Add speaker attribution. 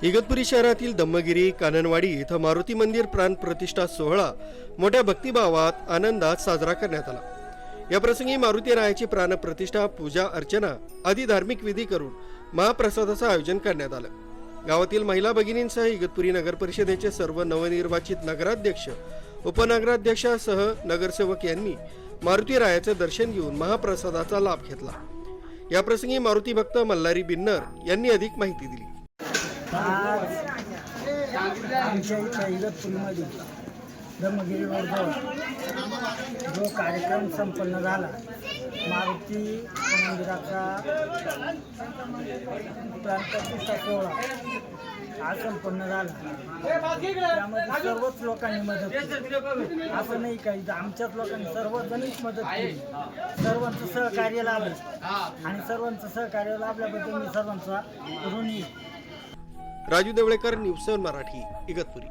Speaker 1: इगतपुरी शहरातील धम्मगिरी काननवाडी इथं मारुती मंदिर प्राण प्रतिष्ठा सोहळा मोठ्या भक्तिभावात आनंदात साजरा करण्यात आला। या प्रसंगी मारुती रायाची प्राण प्रतिष्ठा, पूजा अर्चना आदी धार्मिक विधी करून महाप्रसादाचं आयोजन करण्यात आलं। गावातील महिला भगिनींसह इगतपुरी नगर परिषदेचे सर्व नवनिर्वाचित नगराध्यक्ष, उपनगराध्यक्षासह नगरसेवक यांनी मारुती रायाचे दर्शन घेऊन महाप्रसादाचा लाभ घेतला। या प्रसंगी मारुती भक्त मल्हारी बिन्नर यांनी अधिक माहिती दिली।
Speaker 2: आज आमच्या इगतपुरीमध्ये धम्मगिरीवर जो कार्यक्रम संपन्न झाला, मारुती मंदिराचा प्राणप्रतिष्ठा सोहळा हा संपन्न झाला। त्यामध्ये सर्वच लोकांनी मदत केली, असं नाही काही आमच्याच लोकांनी सर्वजणीच मदत केली। सर्वांचं सहकार्य लाभलं आणि सर्वांचं सहकार्य लाभल्याबद्दल मी सर्वांचा ऋणी।
Speaker 1: राजू देवळेकर, न्यूज 7 मराठी, इगतपुरी।